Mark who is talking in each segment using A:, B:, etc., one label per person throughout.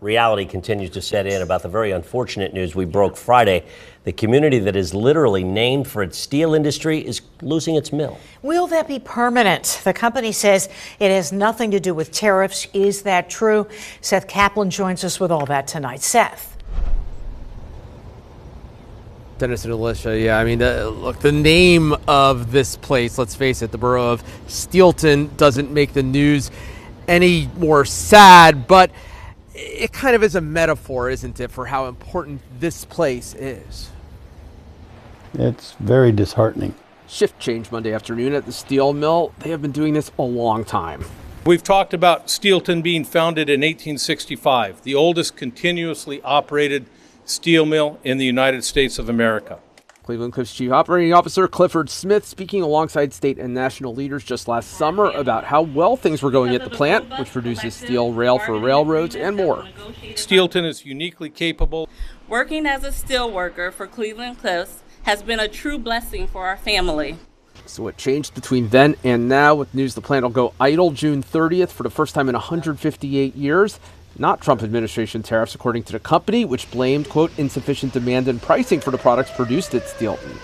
A: reality continues to set in about the very unfortunate news we broke Friday. The community that is literally named for its steel industry is losing its mill.
B: Will that be permanent? The company says it has nothing to do with tariffs. Is that true? Seth Kaplan joins us with all that tonight. Seth.
C: Dennis and Alicia, yeah, I mean, look, the name of this place, let's face it, the borough of Steelton, doesn't make the news any more sad, but it kind of is a metaphor, isn't it, for how important this place is.
D: It's very disheartening.
C: Shift change Monday afternoon at the steel mill. They have been doing this a long time.
E: We've talked about Steelton being founded in 1865, the oldest continuously operated steel mill in the United States of America.
C: Cleveland Cliffs Chief Operating Officer Clifford Smith speaking alongside state and national leaders just last summer about how well things were going at the plant, which produces steel rail for railroads and more.
E: Steelton is uniquely capable.
F: Working as a steel worker for Cleveland Cliffs has been a true blessing for our family.
C: So what changed between then and now with news the plant will go idle June 30th for the first time in 158 years. Not Trump administration tariffs, according to the company, which blamed, quote, insufficient demand and pricing for the products produced at Steelton.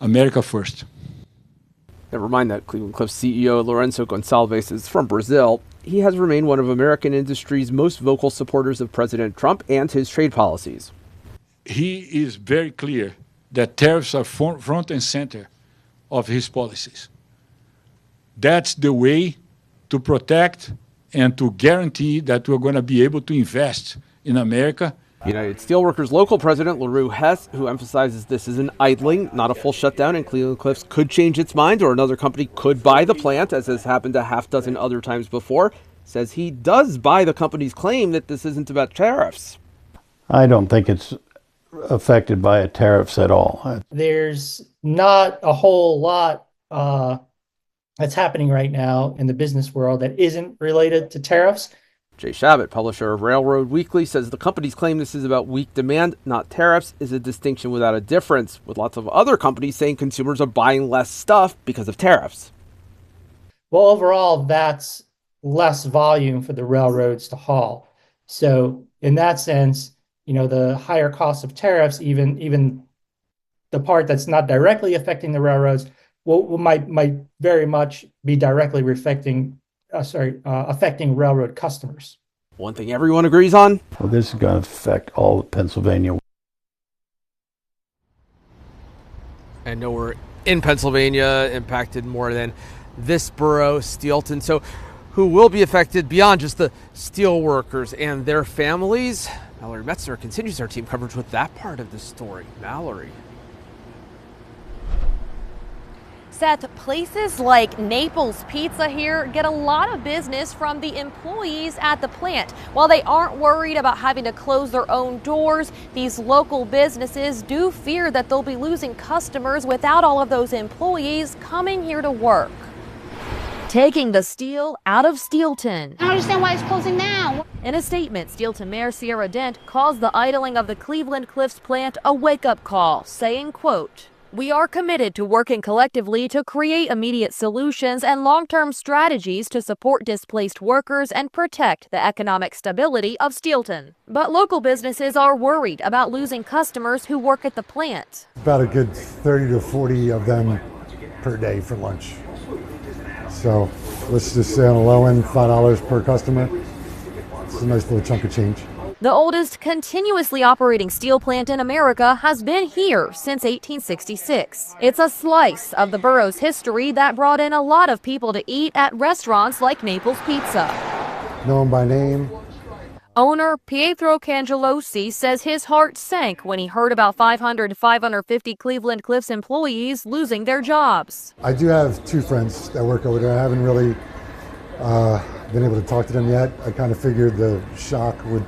G: America first.
C: Never mind that Cleveland Cliffs CEO Lourenço Gonçalves is from Brazil. He has remained one of American industry's most vocal supporters of President Trump and his trade policies.
G: He is very clear that tariffs are front and center of his policies. That's the way to protect and to guarantee that we're going to be able to invest in America.
C: United Steelworkers local president LaRue Hess, who emphasizes this is an idling, not a full shutdown, and Cleveland Cliffs could change its mind or another company could buy the plant, as has happened a half dozen other times before, says he does buy the company's claim that this isn't about tariffs.
D: I don't think it's affected by tariffs at all.
H: There's not a whole lot that's happening right now in the business world that isn't related to tariffs.
C: Jay Shabbat, publisher of Railroad Weekly, says the company's claim this is about weak demand, not tariffs, is a distinction without a difference, with lots of other companies saying consumers are buying less stuff because of tariffs.
H: Well, overall, that's less volume for the railroads to haul. So in that sense, the higher cost of tariffs, even the part that's not directly affecting the railroads, might very much be directly affecting railroad customers.
C: One thing everyone agrees on.
D: Well, this is going to affect all of Pennsylvania.
C: And nowhere in Pennsylvania impacted more than this borough, Steelton. So who will be affected beyond just the steel workers and their families? Mallory Metzner continues our team coverage with that part of the story. Mallory.
I: Seth, places like Naples Pizza here get a lot of business from the employees at the plant. While they aren't worried about having to close their own doors, these local businesses do fear that they'll be losing customers without all of those employees coming here to work. Taking the steel out of Steelton.
J: I don't understand why it's closing now.
I: In a statement, Steelton Mayor Sierra Dent calls the idling of the Cleveland Cliffs plant a wake-up call, saying, quote, "We are committed to working collectively to create immediate solutions and long-term strategies to support displaced workers and protect the economic stability of Steelton." But local businesses are worried about losing customers who work at the plant.
K: About a good 30 to 40 of them per day for lunch. So let's just say on the low end, $5 per customer. It's a nice little chunk of change.
I: The oldest continuously operating steel plant in America has been here since 1866. It's a slice of the borough's history that brought in a lot of people to eat at restaurants like Naples Pizza.
K: Know him by name.
I: Owner Pietro Cangelosi says his heart sank when he heard about 500 to 550 Cleveland Cliffs employees losing their jobs.
K: I do have two friends that work over there. I haven't really been able to talk to them yet. I kind of figured the shock would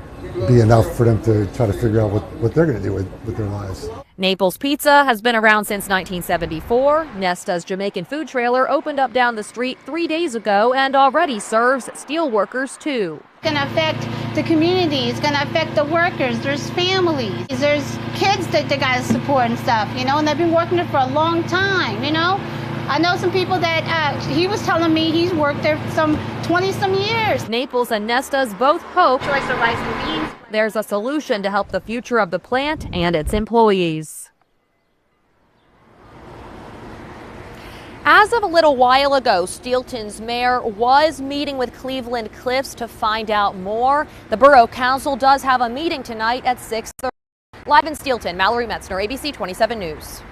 K: be enough for them to try to figure out what they're going to do with their lives.
I: Naples Pizza has been around since 1974. Nesta's Jamaican food trailer opened up down the street 3 days ago and already serves steel workers too.
J: It's going to affect the community. It's going to affect the workers. There's families. There's kids that they got to support and stuff, and they've been working there for a long time, I know some people that he was telling me he's worked there some 20-some years.
I: Naples and Nesta's both hope
J: Choice of rice and beans.
I: there's a solution to help the future of the plant and its employees. As of a little while ago, Steelton's mayor was meeting with Cleveland Cliffs to find out more. The Borough Council does have a meeting tonight at 6:30. Live in Steelton, Mallory Metzner, ABC 27 News.